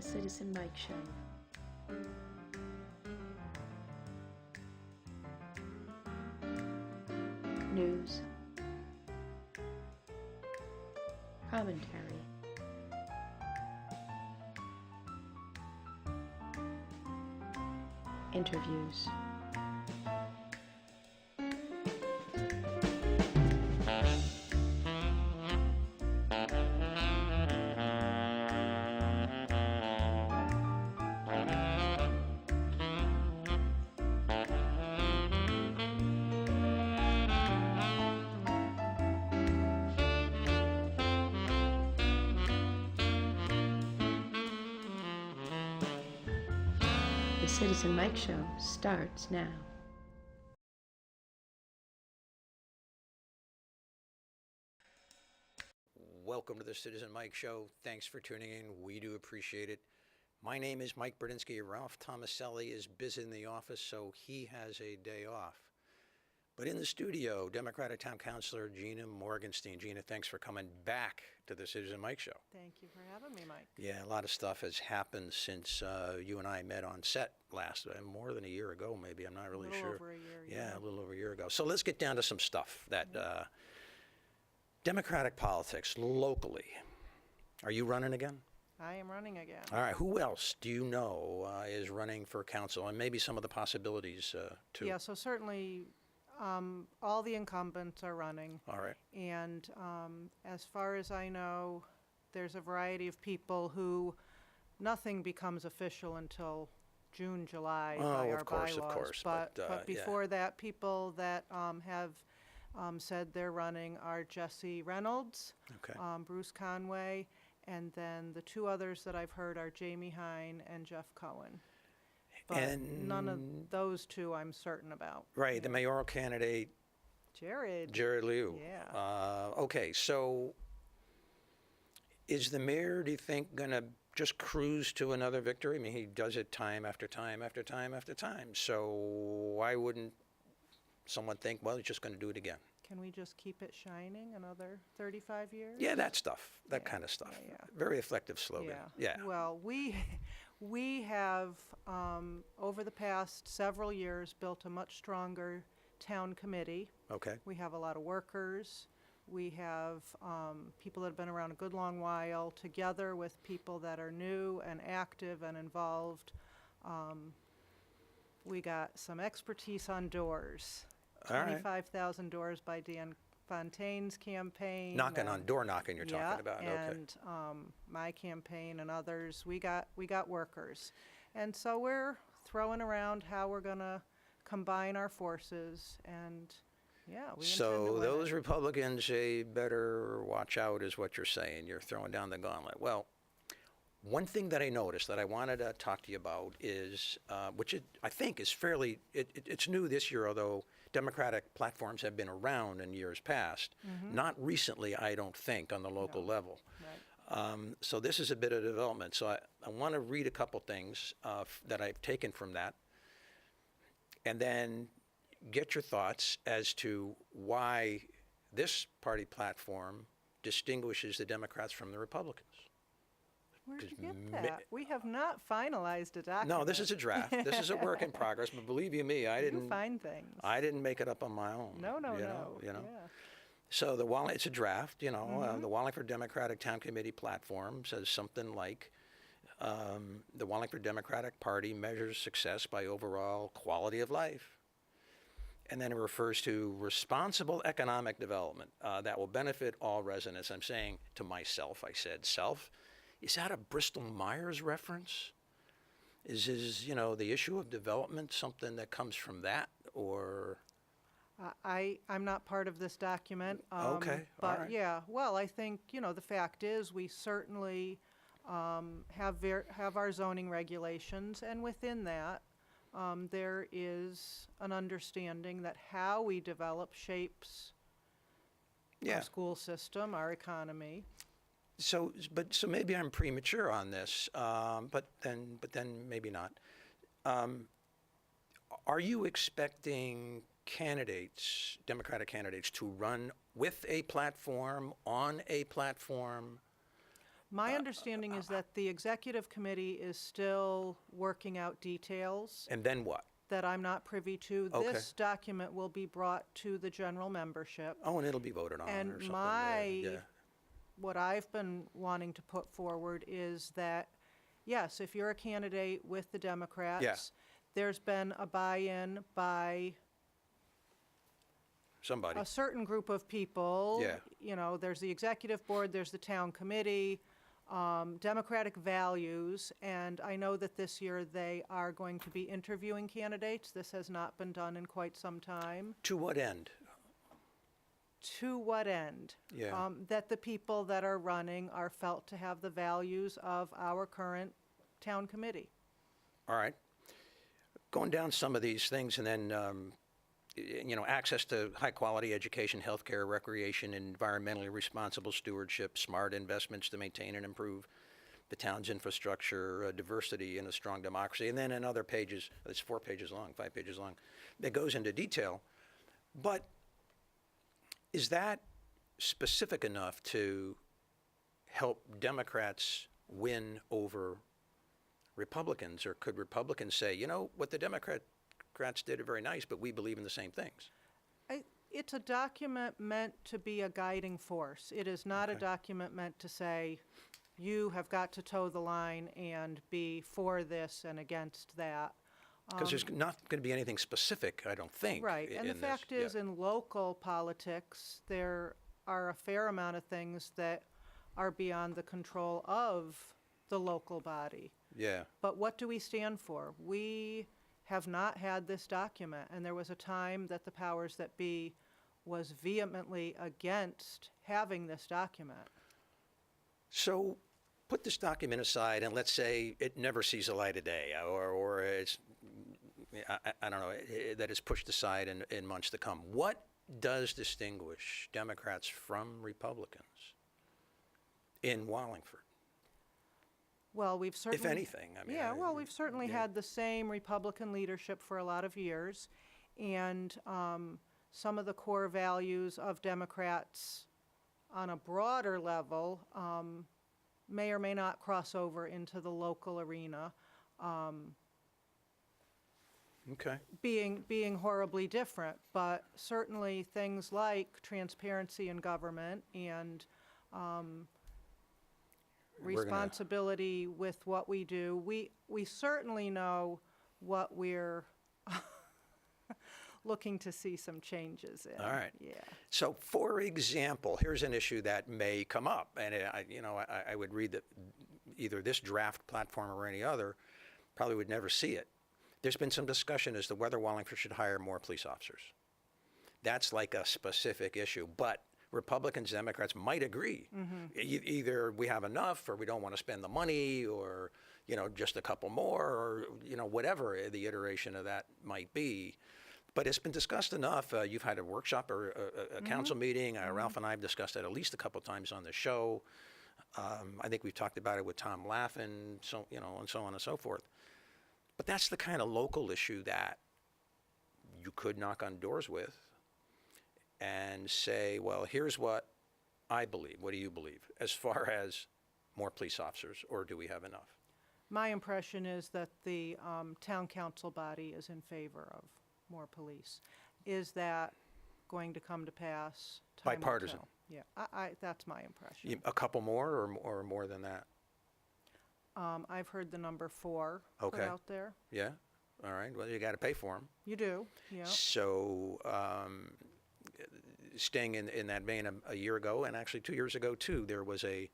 The Citizen Mike Show. News. Commentary. Interviews. The Citizen Mike Show starts now. Welcome to the Citizen Mike Show. Thanks for tuning in. We do appreciate it. My name is Mike Berdinsky. Ralph Tomaselli is busy in the office, so he has a day off. But in the studio, Democratic Town Councilor Gina Morrgenstein. Gina, thanks for coming back to the Citizen Mike Show. Thank you for having me, Mike. Yeah, a lot of stuff has happened since you and I met on set last, more than a year ago, maybe. I'm not really sure. A little over a year. Yeah, a little over a year ago. So let's get down to some stuff that Democratic politics locally. Are you running again? I am running again. All right. Who else do you know is running for council, and maybe some of the possibilities too? Yeah, so certainly all the incumbents are running. All right. And as far as I know, there's a variety of people who nothing becomes official until June, July by our bylaws. Of course. But before that, people that have said they're running are Jesse Reynolds, Okay. Bruce Conway, and then the two others that I've heard are Jamie Hine and Jeff Cohen. But And- none of those two I'm certain about. Right. The mayoral candidate, Jared. Liu. Yeah. Okay. So is the mayor, do you think, going to just cruise to another victory? I mean, he does it time after time after time after time. So why wouldn't someone think, well, he's just going to do it again? Can we just keep it shining another 35 years? Yeah, that stuff, that Yeah, kind of stuff. yeah. Very effective slogan. Yeah. Well, we have, over the past several years, built a much stronger town committee. Okay. We have a lot of workers. We have people that have been around a good long while, together with people that are new and active and involved. We got some expertise on doors. All right. 25,000 doors by Dan Fontaine's campaign. Door knocking you're talking about. Okay. And my campaign and others, we got workers. And so we're throwing around how we're going to combine our forces, and we intend to So win those it. Republicans, they better watch out is what you're saying. You're throwing down the gauntlet. Well, one thing that I noticed that I wanted to talk to you about is, I think is fairly, it's new this year, although Democratic platforms have been around in years past. Not recently, I don't think, on the local level. Right. So this is a bit of development. So I want to read a couple things that I've taken from that, and then get your thoughts as to why this party platform distinguishes the Democrats from the Republicans. Where'd you 'cause get that? We have not finalized a document. No, this is a draft. This is a work in progress. But believe you me, You find things. I didn't make it up on my own. No. You know. Yeah. So it's a draft. The Wallingford Democratic Town Committee platform says something like, the Wallingford Democratic Party measures success by overall quality of life. And then it refers to responsible economic development that will benefit all residents. I'm saying to myself, I said, self, is that a Bristol-Myers reference? Is the issue of development something that comes from that, or? I'm not part of this document. Okay, But all right. yeah, well, I think, the fact is we certainly have our zoning regulations, and within that, there is an understanding that how we develop shapes our school system, our economy. So maybe I'm premature on this, but then maybe not. Are you expecting Democratic candidates, to run with a platform, on a platform? My understanding is that the executive committee is still working out details And then what? that I'm not privy to. Okay. This document will be brought to the general membership. Oh, and it'll be voted on And or something. my, what I've been wanting to put forward is that, yes, if you're a candidate with the Democrats, there's been a buy-in by Somebody. a certain group of people. Yeah. You know, there's the executive board, there's the town committee, democratic values, and I know that this year they are going to be interviewing candidates. This has not been done in quite some time. To what end? To what end? Yeah. That the people that are running are felt to have the values of our current town committee. All right. Going down some of these things, and then, access to high-quality education, healthcare, recreation, environmentally responsible stewardship, smart investments to maintain and improve the town's infrastructure, diversity, and a strong democracy. And then in other pages, it's 4 pages long, 5 pages long, that goes into detail. But is that specific enough to help Democrats win over Republicans? Or could Republicans say, what the Democrats did are very nice, but we believe in the same things? It's a document meant to be a guiding force. It is not a document meant to say, you have got to toe the line and be for this and against that. Because there's not going to be anything specific, I don't think. Right, and the fact is, in local politics, there are a fair amount of things that are beyond the control of the local body. Yeah. But what do we stand for? We have not had this document, and there was a time that the powers that be was vehemently against having this document. So put this document aside, and let's say it never sees the light of day, or it's, I don't know, that is pushed aside in months to come. What does distinguish Democrats from Republicans in Wallingford? Well, we've certainly... If anything, I mean... Yeah, well, we've certainly had the same Republican leadership for a lot of years, and some of the core values of Democrats on a broader level may or may not cross over into the local arena, being horribly different, but certainly things like transparency in government and responsibility with what we do. We certainly know what we're looking to see some changes in. All right. Yeah. So, for example, here's an issue that may come up, and I would read that either this draft platform or any other probably would never see it. There's been some discussion as to whether Wallingford should hire more police officers. That's like a specific issue, but Republicans, Democrats might agree. Either we have enough, or we don't want to spend the money, or just a couple more, or whatever the iteration of that might be. But it's been discussed enough. You've had a workshop or a council meeting. Ralph and I have discussed it at least a couple times on the show. I think we've talked about it with Tom Laffin, so and so on and so forth. But that's the kind of local issue that you could knock on doors with and say, well, here's what I believe. What do you believe as far as more police officers, or do we have enough? My impression is that the town council body is in favor of more police. Is that going to come to pass? Time will Bipartisan. tell. Yeah, that's my impression. A couple more, or more than that? I've heard the number 4 put Okay. out there. Yeah. All right. Well, you got to pay for them. You do, yeah. So, staying in that vein, a year ago, and actually 2 years ago too, there was a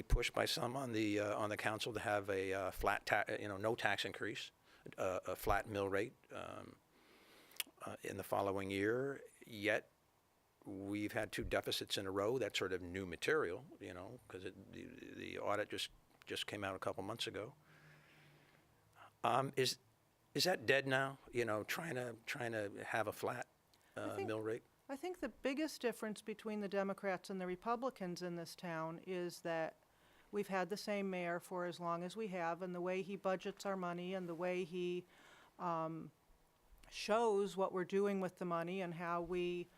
push by some on the council to have a flat no tax increase, a flat mill rate in the following year. Yet we've had 2 deficits in a row. That's sort of new material, because the audit just came out a couple months ago. Is that dead now? Trying to have a flat mill rate. I think the biggest difference between the Democrats and the Republicans in this town is that we've had the same mayor for as long as we have, and the way he budgets our money and the way he shows what we're doing with the money and how we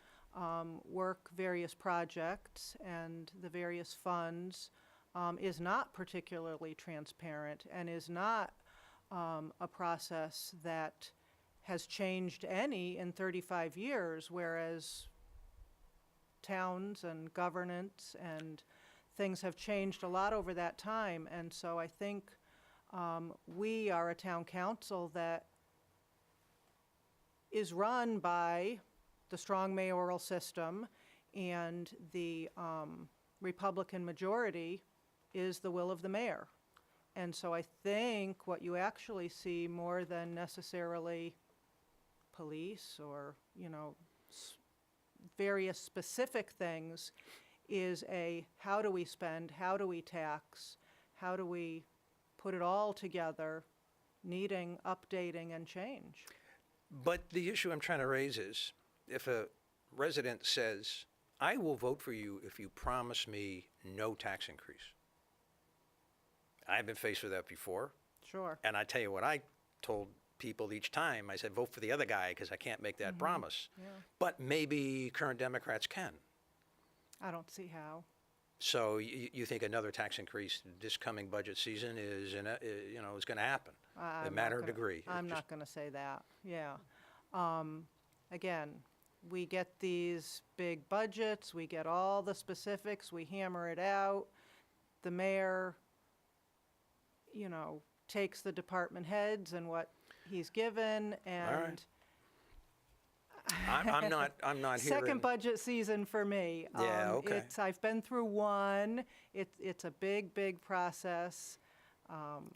work various projects and the various funds is not particularly transparent and is not a process that has changed any in 35 years, whereas towns and governance and things have changed a lot over that time. And so I think we are a town council that is run by the strong mayoral system, and the Republican majority is the will of the mayor. And so I think what you actually see more than necessarily police or, various specific things is a how do we spend, how do we tax, how do we put it all together, needing updating and change. But the issue I'm trying to raise is, if a resident says, I will vote for you if you promise me no tax increase. I've been faced with that before. Sure. And I tell you what I told people each time. I said, vote for the other guy because I can't make that promise. Yeah. But maybe current Democrats can. I don't see how. So you think another tax increase this coming budget season is going to happen? A matter of degree. I'm not going to say that. Yeah. Again, we get these big budgets, we get all the specifics, we hammer it out. The mayor, takes the department heads and what he's given, and I'm not hearing. Second budget season for me. Yeah, okay. I've been through one. It's a big process.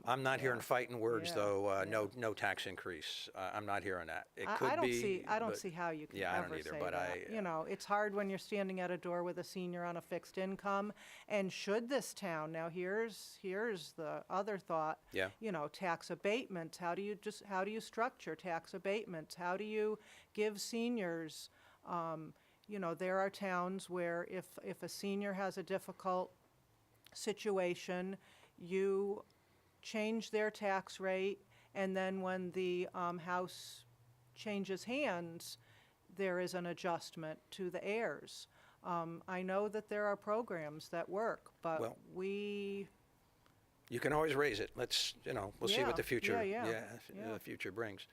I'm not hearing fighting words, Yeah, though. yeah. No tax increase. I'm not hearing that. It I could don't be. see. I don't but- see how you can Yeah, I ever don't either. say But that. It's hard when you're standing at a door with a senior on a fixed income. And should this town now? Here's the other thought. Yeah. Tax abatements. How do you structure tax abatements? How do you give seniors? There are towns where if a senior has a difficult situation, you change their tax rate, and then when the house changes hands, there is an adjustment to the heirs. I know that there are programs that work, but Well- we, You can always raise it. Let's, we'll see what the future, yeah. the future brings.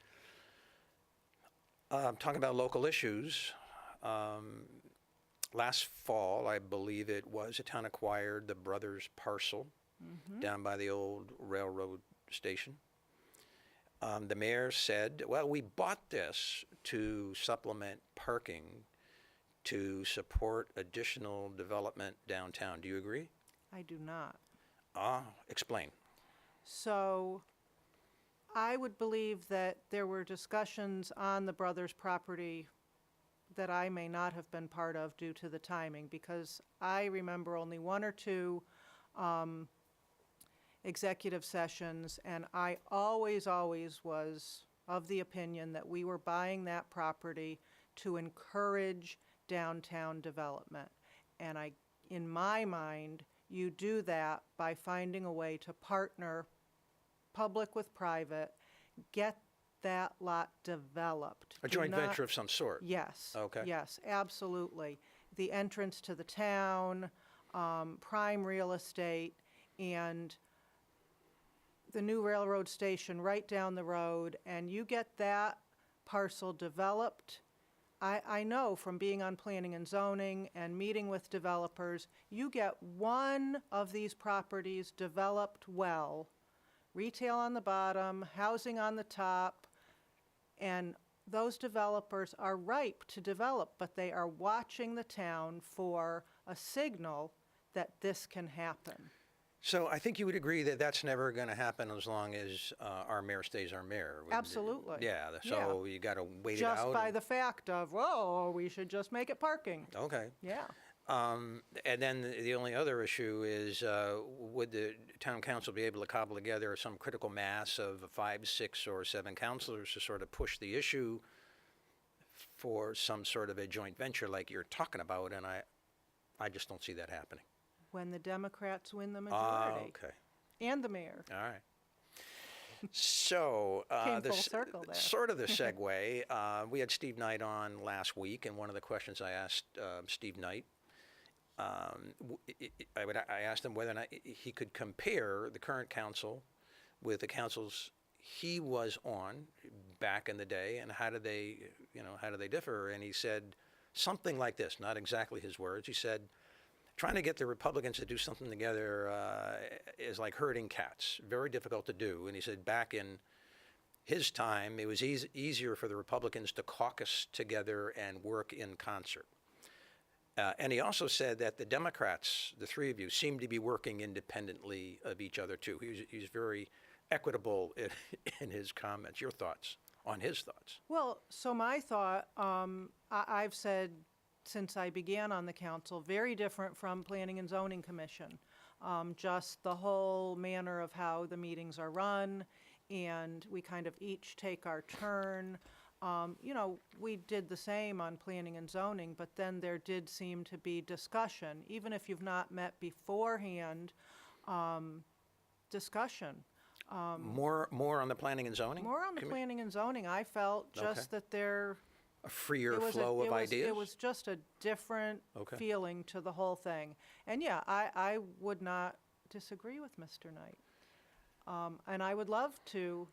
Talking about local issues, last fall, I believe it was, the town acquired the Brothers parcel down by the old railroad station. The mayor said, well, we bought this to supplement parking to support additional development downtown. Do you agree? I do not. Explain. So I would believe that there were discussions on the brothers' property that I may not have been part of due to the timing, because I remember only one or two executive sessions, and I always was of the opinion that we were buying that property to encourage downtown development. And in my mind, you do that by finding a way to partner public with private, get that lot developed. A Do joint not- venture of some sort. Yes. Okay. Yes, absolutely. The entrance to the town, prime real estate, and the new railroad station right down the road, and you get that parcel developed. I know from being on planning and zoning and meeting with developers, you get one of these properties developed well, retail on the bottom, housing on the top, and those developers are ripe to develop, but they are watching the town for a signal that this can happen. So I think you would agree that that's never going to happen as long as our mayor stays our mayor. Absolutely. Yeah, so you got to wait it out. Just by the fact of, whoa, we should just make it parking. Okay. Yeah. And then the only other issue is, would the town council be able to cobble together some critical mass of 5, 6, or 7 councilors to sort of push the issue for some sort of a joint venture like you're talking about? And I just don't see that happening. When the Democrats win the majority. Okay. And the mayor. All right. So, Came full circle there. sort of the segue, we had Steve Knight on last week, and one of the questions I asked Steve Knight I asked him whether or not he could compare the current council with the councils he was on back in the day, and how do they differ? And he said something like this, not exactly his words. He said, trying to get the Republicans to do something together is like herding cats, very difficult to do. And he said back in his time, it was easier for the Republicans to caucus together and work in concert. And he also said that the Democrats, the three of you, seem to be working independently of each other too. He's very equitable in his comments. Your thoughts on his thoughts? Well, so my thought, I've said since I began on the council, very different from Planning and Zoning Commission. Just the whole manner of how the meetings are run, and we kind of each take our turn. We did the same on planning and zoning, but then there did seem to be discussion, even if you've not met beforehand, discussion. More on the planning and zoning? More on the planning and zoning. I felt just that there, a freer flow of ideas? it was just a different feeling to the whole thing. And yeah, I would not disagree with Mr. Knight. And I would love to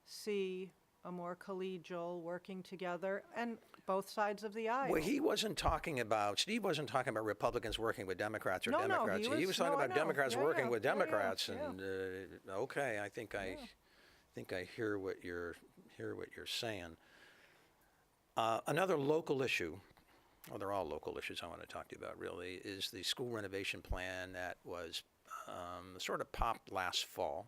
see a more collegial working together, and both sides of the aisle. Well, Steve wasn't talking about Republicans working with Democrats or No, Democrats. He was talking about Democrats working with Democrats. Yeah. And okay, I think I hear what you're saying. Another local issue, well, they're all local issues I want to talk to you about really, is the school renovation plan that was sort of popped last fall.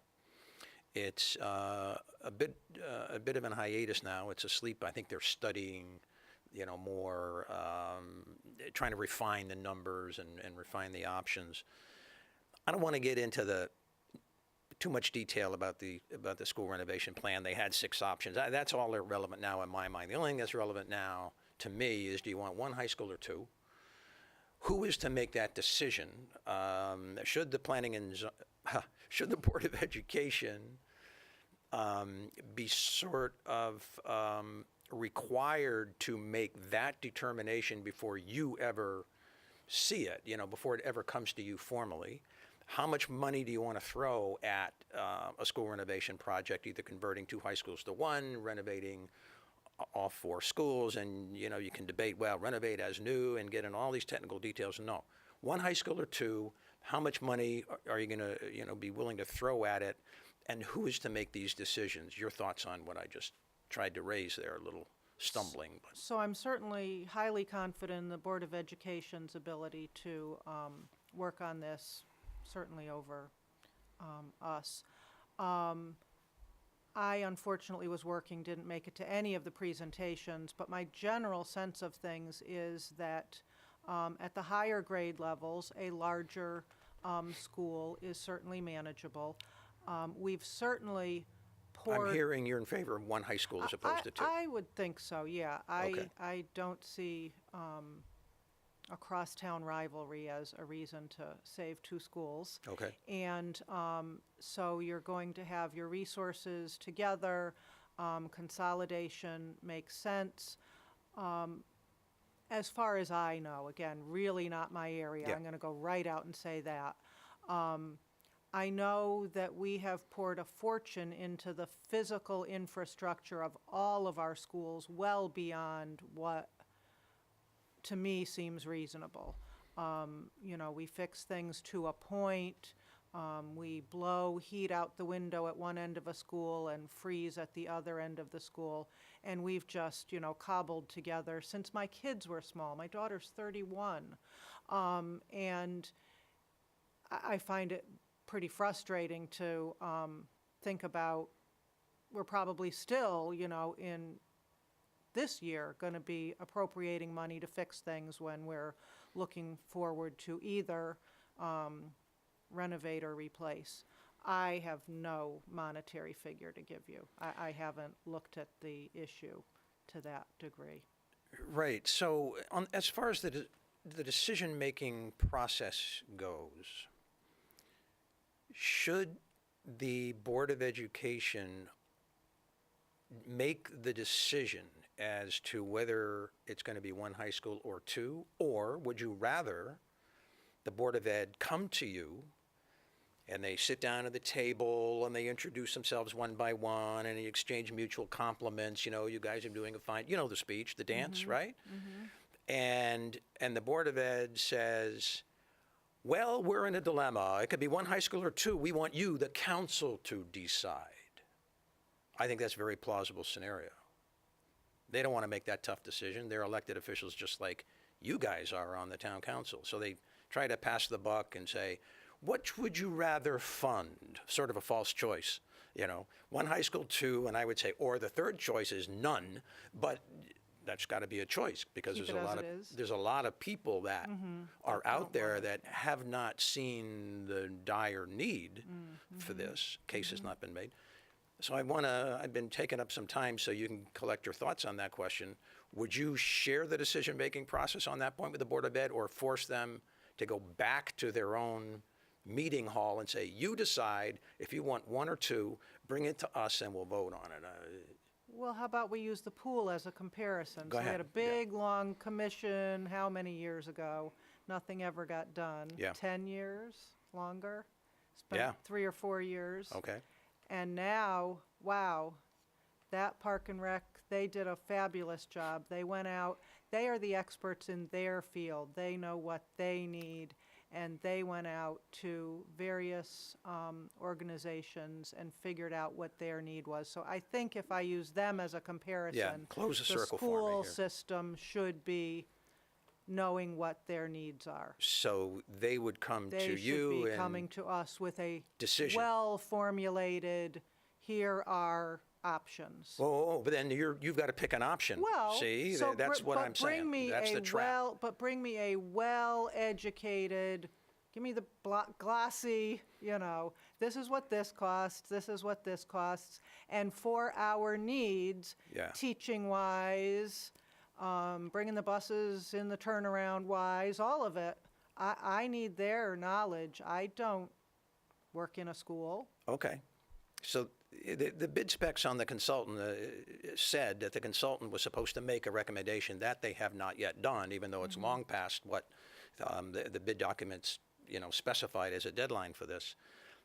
It's a bit of an hiatus now. It's asleep. I think they're studying, more, trying to refine the numbers and refine the options. I don't want to get into too much detail about the school renovation plan. They had 6 options. That's all irrelevant now in my mind. The only thing that's relevant now to me is, do you want 1 high school or 2? Who is to make that decision? Should the should the Board of Education be sort of required to make that determination before you ever see it, before it ever comes to you formally? How much money do you want to throw at a school renovation project, either converting 2 high schools to 1, renovating all 4 schools, and you can debate, well, renovate as new and get in all these technical details. No, 1 high school or 2, how much money are you going to be willing to throw at it, and who is to make these decisions? Your thoughts on what I just tried to raise there, a little stumbling. So I'm certainly highly confident in the Board of Education's ability to work on this, certainly over us. I unfortunately was working, didn't make it to any of the presentations, but my general sense of things is that at the higher grade levels, a larger school is certainly manageable. We've certainly poured... I'm hearing you're in favor of 1 high school as opposed to 2. I would think so, yeah. Okay. I don't see a crosstown rivalry as a reason to save 2 schools. Okay. And so you're going to have your resources together. Consolidation makes sense. As far as I know, again, really not my area. Yeah. I'm going to go right out and say that. I know that we have poured a fortune into the physical infrastructure of all of our schools, well beyond what, to me, seems reasonable. We fix things to a point. We blow heat out the window at one end of a school and freeze at the other end of the school. And we've just, cobbled together since my kids were small. My daughter's 31. And I find it pretty frustrating to think about, we're probably still, in this year going to be appropriating money to fix things when we're looking forward to either renovate or replace. I have no monetary figure to give you. I haven't looked at the issue to that degree. Right. So as far as the decision-making process goes, should the Board of Education make the decision as to whether it's going to be one high school or two, or would you rather the Board of Ed come to you and they sit down at the table and they introduce themselves one by one and they exchange mutual compliments, you guys are doing a fine, the speech, the dance, right? And the Board of Ed says, well, we're in a dilemma. It could be one high school or two. We want you, the council, to decide. I think that's a very plausible scenario. They don't want to make that tough decision. They're elected officials just like you guys are on the town council. So they try to pass the buck and say, what would you rather fund? Sort of a false choice, one high school, two, and I would say, or the third choice is none, but that's got to be a choice because Keep there's a lot of people that are out there that have not seen the dire need for this. Case has not been made. So I've been taking up some time so you can collect your thoughts on that question. Would you share the decision-making process on that point with the Board of Ed or force them to go back to their own meeting hall and say, you decide if you want one or two, bring it to us and we'll vote on it? Well, how about we use the pool as a comparison? Go So we had a ahead. Yeah. big, long commission, how many years ago? Nothing ever got done. Yeah. 10 years, longer? Spent Yeah. 3 or 4 years. Okay. And now, wow, that Park and Rec, they did a fabulous job. They went out, they are the experts in their field. They know what they need. And they went out to various organizations and figured out what their need was. So I think if I use them as a comparison, close the circle for me the school here. system should be knowing what their needs are. So they would come They to should you be and coming to us with a decision. well-formulated, here are options. Oh, but then you've got to pick an option. Well, See, so that's what I'm saying. Bring me That's the trap. but bring me a well-educated, give me the glossy, this is what this costs, this is what this costs, and for our needs, Yeah. teaching-wise, bringing the buses in the turnaround-wise, all of it. I need their knowledge. I don't work in a school. Okay. So the bid specs on the consultant said that the consultant was supposed to make a recommendation that they have not yet done, even though it's long past what the bid documents specified as a deadline for this.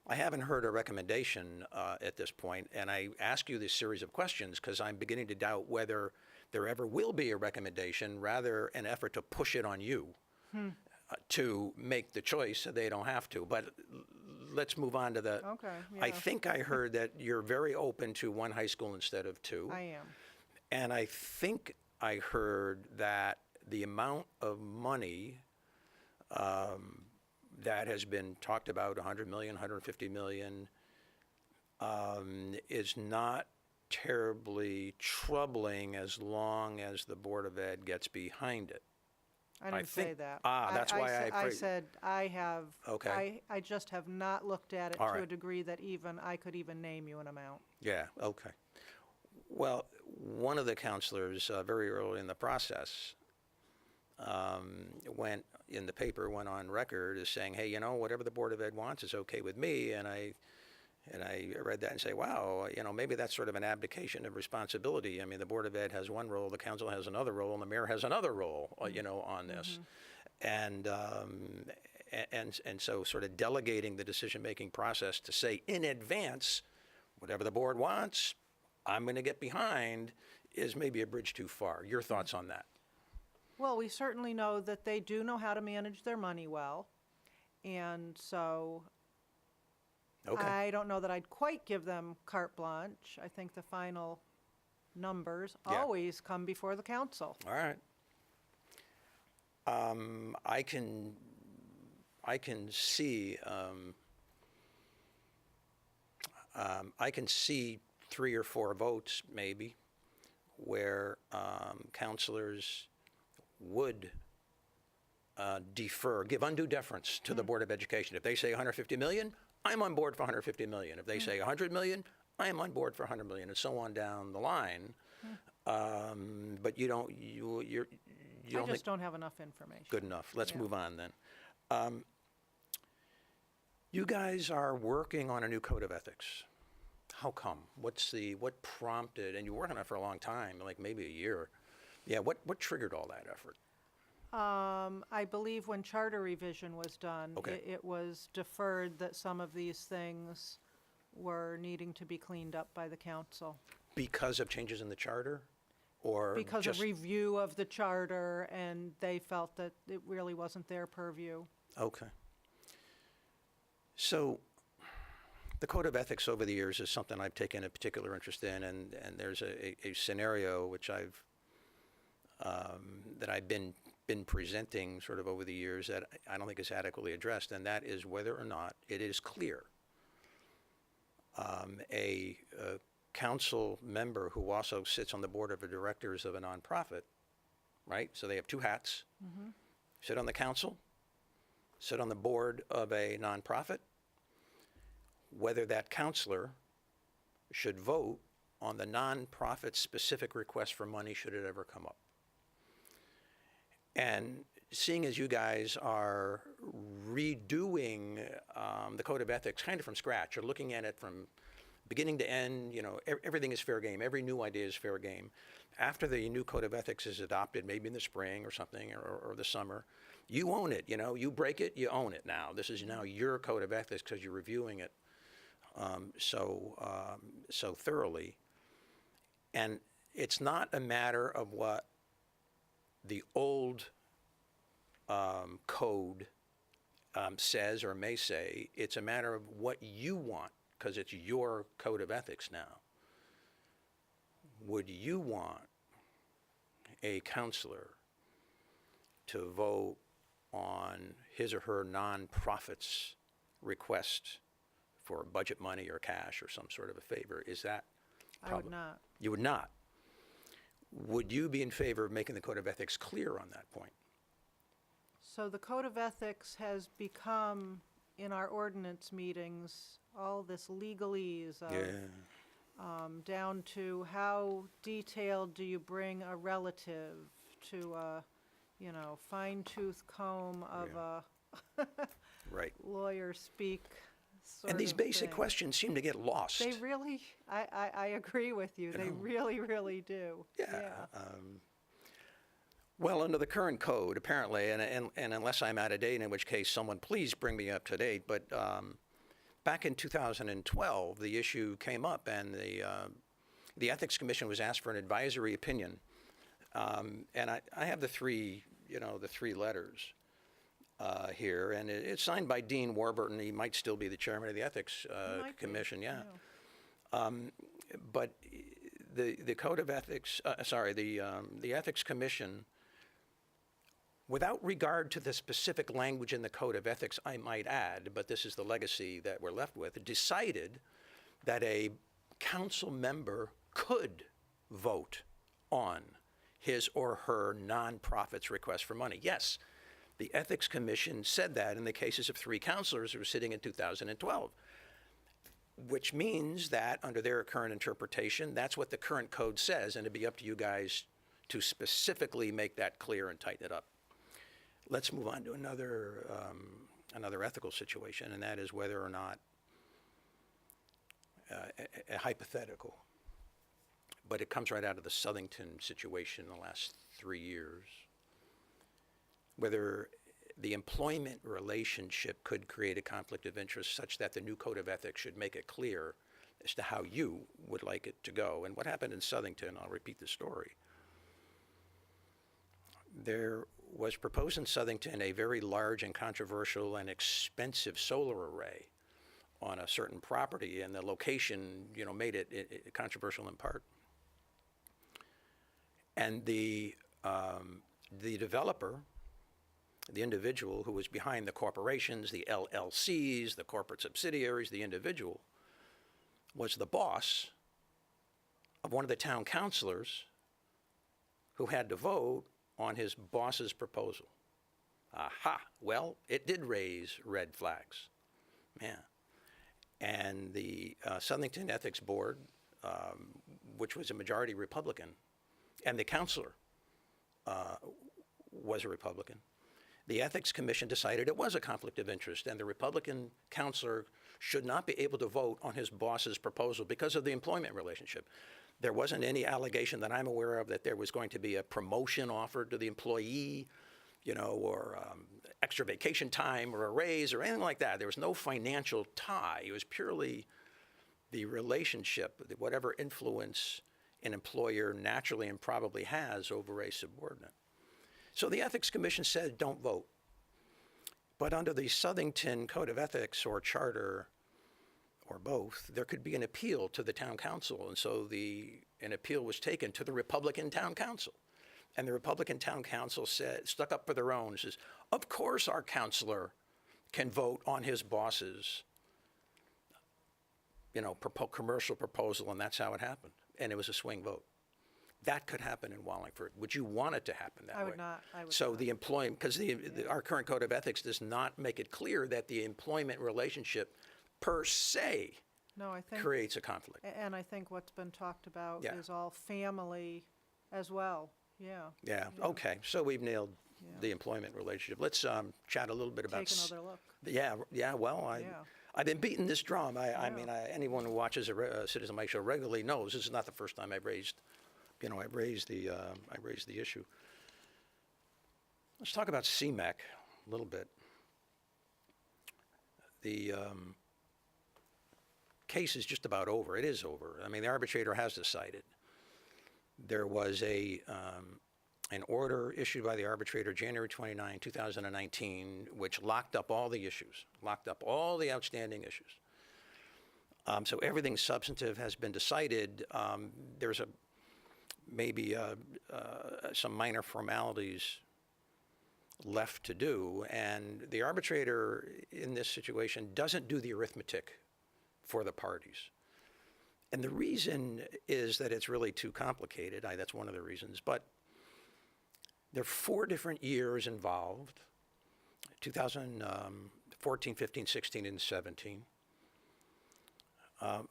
I haven't heard a recommendation at this point, and I ask you this series of questions because I'm beginning to doubt whether there ever will be a recommendation, rather an effort to push it on you to make the choice so they don't have to. But let's move on to the. Okay, I yeah. think I heard that you're very open to one high school instead of two. I am. And I think I heard that the amount of money that has been talked about, 100 million, 150 million, is not terribly troubling as long as the Board of Ed gets behind it. I didn't say think- that. that's why I I phrased- said I have. Okay. I just have not looked at it All to a right. degree that even I could even name you an amount. Yeah, okay. Well, one of the counselors, very early in the process, went on record as saying, hey, whatever the Board of Ed wants is okay with me. And I read that and say, wow, maybe that's sort of an abdication of responsibility. I mean, the Board of Ed has one role, the council has another role, and the mayor has another role, on this. And so sort of delegating the decision-making process to say in advance, whatever the board wants, I'm going to get behind, is maybe a bridge too far. Your thoughts on that? Well, we certainly know that they do know how to manage their money well. And so Okay. I don't know that I'd quite give them carte blanche. I think the final numbers Yeah. always come before the council. All right. I can see I can see 3 or 4 votes maybe where counselors would defer, give undue deference to the Board of Education. If they say 150 million, I'm on board for 150 million. If they say 100 million, I am on board for 100 million, and so on down the line. But you don't I just don't have enough information. Good enough. Let's Yeah. move on then. You guys are working on a new code of ethics. How come? What prompted, and you were working on it for a long time, like maybe a year. Yeah, what triggered all that effort? I believe when charter revision was done, Okay. it was deferred that some of these things were needing to be cleaned up by the council. Because of changes in the charter? Or Because just, of review of the charter, and they felt that it really wasn't their purview. okay. So the code of ethics over the years is something I've taken a particular interest in, and there's a scenario which that I've been presenting sort of over the years that I don't think is adequately addressed, and that is whether or not it is clear a council member who also sits on the board of directors of a nonprofit, right? So they have two hats, sit on the council, sit on the board of a nonprofit, whether that counselor should vote on the nonprofit specific request for money should it ever come up. And seeing as you guys are redoing the code of ethics kind of from scratch, you're looking at it from beginning to end, everything is fair game. Every new idea is fair game. After the new code of ethics is adopted, maybe in the spring or something, or the summer, you own it, you break it, you own it now. This is now your code of ethics because you're reviewing it so thoroughly. And it's not a matter of what the old code says or may say. It's a matter of what you want, because it's your code of ethics now. Would you want a counselor to vote on his or her nonprofit's request for budget money or cash or some sort of a favor? Is that I would not. You would not. Would you be in favor of making the code of ethics clear on that point? So the code of ethics has become, in our ordinance meetings, all this legalese of, down to how detailed do you bring a relative to a, fine-tooth comb of a Right. lawyer speak sort And these of basic thing. questions seem to get lost. They really, I agree with you. They really, really do. Yeah. Well, under the current code, apparently, and unless I'm out of date, in which case someone please bring me up to date, but back in 2012, the issue came up, and the Ethics Commission was asked for an advisory opinion. And I have the three letters here, and it's signed by Dean Warburton. He might still be the chairman of the Ethics Commission, yeah. But the Code of Ethics, the Ethics Commission, without regard to the specific language in the Code of Ethics, I might add, but this is the legacy that we're left with, decided that a council member could vote on his or her nonprofit's request for money. Yes, the Ethics Commission said that in the cases of 3 counselors who were sitting in 2012, which means that under their current interpretation, that's what the current code says, and it'd be up to you guys to specifically make that clear and tighten it up. Let's move on to another ethical situation, and that is whether or not a hypothetical, but it comes right out of the Southington situation in the last 3 years, whether the employment relationship could create a conflict of interest such that the new code of ethics should make it clear as to how you would like it to go. And what happened in Southington, I'll repeat the story. There was proposed in Southington a very large and controversial and expensive solar array on a certain property, and the location, made it controversial in part. And the developer, the individual who was behind the corporations, the LLCs, the corporate subsidiaries, the individual, was the boss of one of the town councilors who had to vote on his boss's proposal. Aha, well, it did raise red flags. Yeah. And the Southington Ethics Board, which was a majority Republican, and the counselor was a Republican, the Ethics Commission decided it was a conflict of interest, and the Republican counselor should not be able to vote on his boss's proposal because of the employment relationship. There wasn't any allegation that I'm aware of that there was going to be a promotion offered to the employee, or extra vacation time or a raise or anything like that. There was no financial tie. It was purely the relationship, whatever influence an employer naturally and probably has over a subordinate. So the Ethics Commission said, don't vote. But under the Southington Code of Ethics or Charter, or both, there could be an appeal to the town council. And so an appeal was taken to the Republican town council. And the Republican town council stuck up for their own, says, of course our counselor can vote on his boss's, commercial proposal, and that's how it happened. And it was a swing vote. That could happen in Wallingford. Would you want it to happen that way? I would not. So the employment, because our current code of ethics does not make it clear that the employment relationship per se No, I think, creates a conflict. and I think what's been talked about Yeah. is all family as well, yeah. Yeah, okay, so we've nailed Yeah. the employment relationship. Let's chat a little bit about. Take another look. Yeah, well, Yeah. I've been beating this drum. I Yeah. mean, anyone who watches a Citizen Mike show regularly knows this is not the first time I've raised the issue. Let's talk about CMEC a little bit. The case is just about over. It is over. I mean, the arbitrator has decided. There was an order issued by the arbitrator January 29, 2019, which locked up all the issues, locked up all the outstanding issues. So everything substantive has been decided. There's maybe some minor formalities left to do, and the arbitrator in this situation doesn't do the arithmetic for the parties. And the reason is that it's really too complicated. That's one of the reasons. But there are 4 different years involved, 2014, 15, 16, and 17.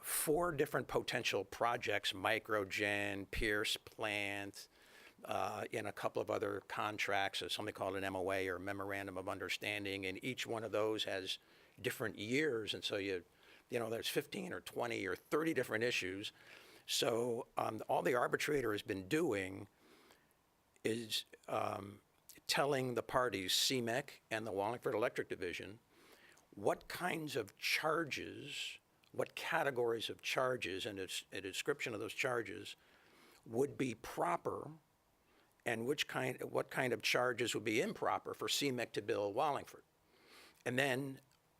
4 different potential projects, Microgen, Pierce Plant, and a couple of other contracts, something called an MOA or Memorandum of Understanding, and each one of those has different years, and so there's 15 or 20 or 30 different issues. So all the arbitrator has been doing is telling the parties, CMEC and the Wallingford Electric Division, what kinds of charges, what categories of charges, and a description of those charges would be proper, and what kind of charges would be improper for CMEC to bill Wallingford. And then,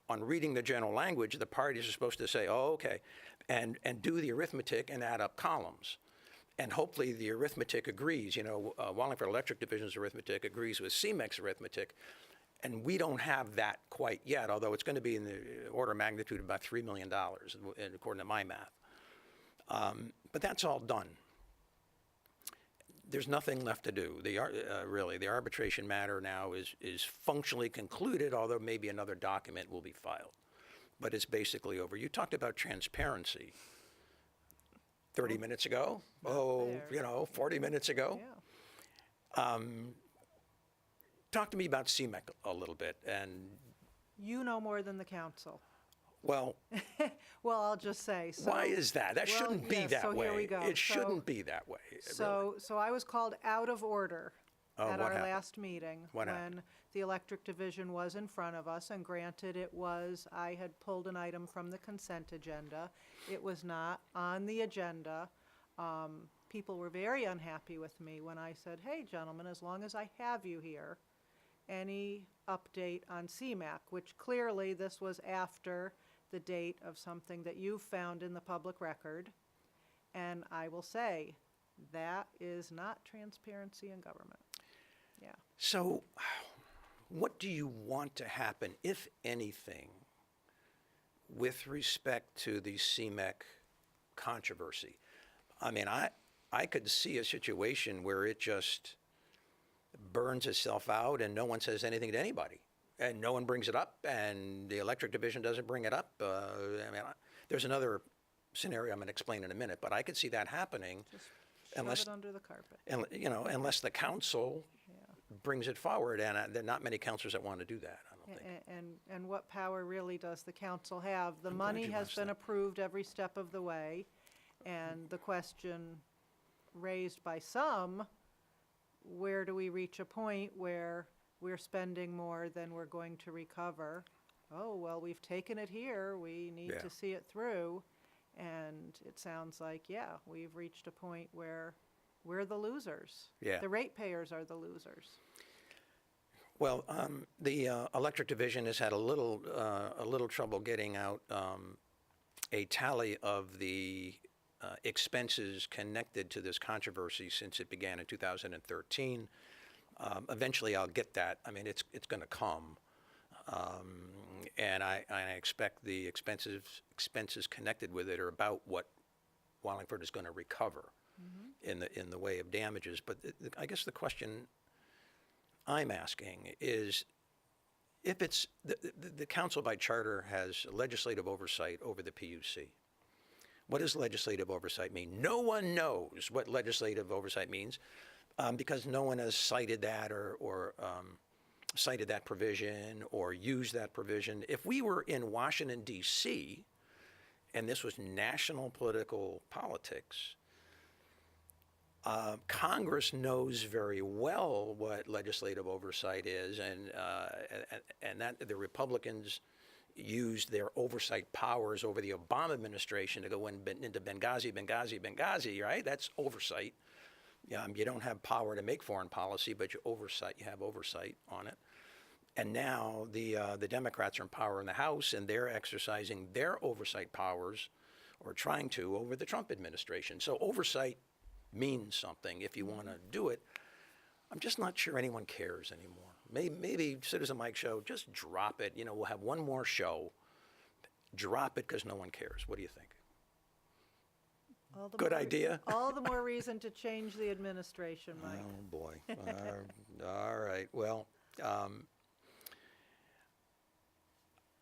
on reading the general language, the parties are supposed to say, oh, okay, and do the arithmetic and add up columns. And hopefully the arithmetic agrees. Wallingford Electric Division's arithmetic agrees with CMEC's arithmetic. And we don't have that quite yet, although it's going to be in the order of magnitude of about $3 million, according to my math. But that's all done. There's nothing left to do. Really, the arbitration matter now is functionally concluded, although maybe another document will be filed. But it's basically over. You talked about transparency 30 minutes ago. 40 minutes ago. Yeah. Talk to me about CMEC a little bit. And You know more than the council. well, Well, I'll just say, so. why is that? That Well, shouldn't be yes, that so way. here we go. It So- shouldn't be that way. So I was called out of order Oh, at what our happened? last meeting. What happened? When the electric division was in front of us, and granted, I had pulled an item from the consent agenda. It was not on the agenda. People were very unhappy with me when I said, hey, gentlemen, as long as I have you here, any update on CMAC, which clearly this was after the date of something that you found in the public record. And I will say, that is not transparency in government. Yeah. So what do you want to happen, if anything, with respect to the CMEC controversy? I mean, I could see a situation where it just burns itself out and no one says anything to anybody. And no one brings it up, and the electric division doesn't bring it up. There's another scenario I'm going to explain in a minute, but I could see that happening Just shove unless it under the carpet. unless the council brings it forward, and there are not many counselors that want to do that, I don't think. And what power really does the council have? The I'm glad money you has asked been that. approved every step of the way, and the question raised by some, where do we reach a point where we're spending more than we're going to recover? Oh, well, we've taken it here, we need Yeah. to see it through. And it sounds like, yeah, we've reached a point where we're the losers. Yeah. The ratepayers are the losers. Well, the electric division has had a little trouble getting out a tally of the expenses connected to this controversy since it began in 2013. Eventually, I'll get that. I mean, it's going to come, and I expect the expenses connected with it are about what Wallingford is going to recover in the way of damages. But I guess the question I'm asking is, if it's the council by charter has legislative oversight over the PUC. What does legislative oversight mean? No one knows what legislative oversight means because no one has cited that or cited that provision or used that provision. If we were in Washington, D.C., and this was national political politics, Congress knows very well what legislative oversight is, and that the Republicans used their oversight powers over the Obama administration to go into Benghazi, right? That's oversight. You don't have power to make foreign policy, but you have oversight on it. And now the Democrats are in power in the House, and they're exercising their oversight powers, or trying to, over the Trump administration. So oversight means something if you want to do it. I'm just not sure anyone cares anymore. Maybe Citizen Mike Show, just drop it. We'll have one more show. Drop it because no one cares. What do you think? Good idea? All the more reason to change the administration, Mike. Oh, boy. All right. Well,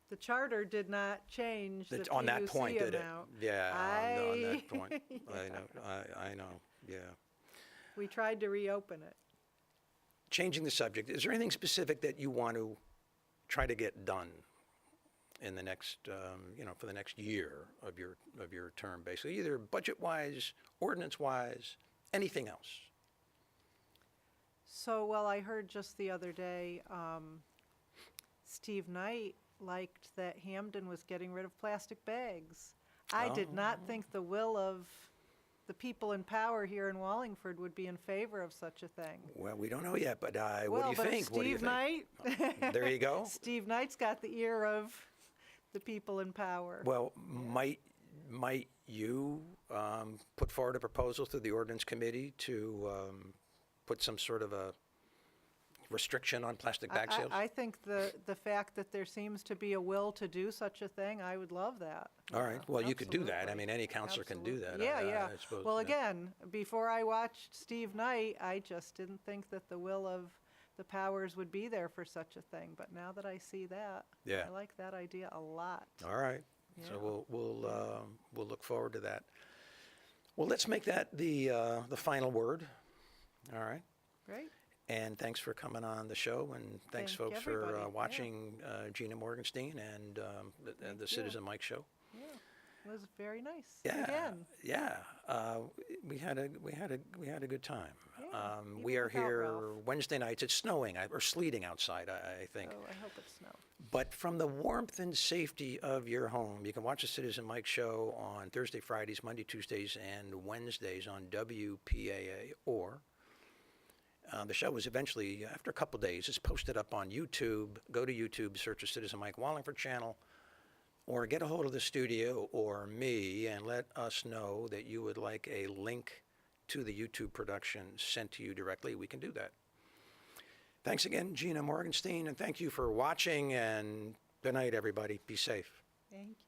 the charter did not change the on that PUC point, did it? amount. Yeah, on that point. I know. Yeah. We tried to reopen it. Changing the subject, is there anything specific that you want to try to get done in the next, for the next year of your term, basically, either budget-wise, ordinance-wise, anything else? So, well, I heard just the other day, Steve Knight liked that Hamden was getting rid of plastic bags. I did not think the will of the people in power here in Wallingford would be in favor of such a thing. Well, we don't know yet, but what do you but think? Steve Knight, There you go. Steve Knight's got the ear of the people in power. Well, might you put forward a proposal to the ordinance committee to put some sort of a restriction on plastic bag sales? I think the fact that there seems to be a will to do such a thing, I would love that. All right. Well, you could do that. I Absolutely. mean, any counselor can do that. Yeah. I suppose, Well, yeah. again, before I watched Steve Knight, I just didn't think that the will of the powers would be there for such a thing. But now that I see that, Yeah. I like that idea a lot. All right. Yeah. So we'll look forward to that. Well, let's make that the final word. All right. Great. And thanks for coming on the show, and thanks Thank folks for everybody. Yeah. watching Gina Morrgenstein and the you. Citizen Mike Show. Yeah, it was very nice. Yeah, Again. yeah. We had a good time. Yeah, We even are without here Ralph. Wednesday nights. It's snowing or sleeting outside, I think. Oh, I hope it snows. But from the warmth and safety of your home, you can watch the Citizen Mike Show on Thursday, Fridays, Monday, Tuesdays, and Wednesdays on WPAA, or the show is eventually, after a couple days, is posted up on YouTube. Go to YouTube, search the Citizen Mike Wallingford channel, or get a hold of the studio or me and let us know that you would like a link to the YouTube production sent to you directly. We can do that. Thanks again, Gina Morrgenstein, and thank you for watching, and good night, everybody. Be safe. Thank you.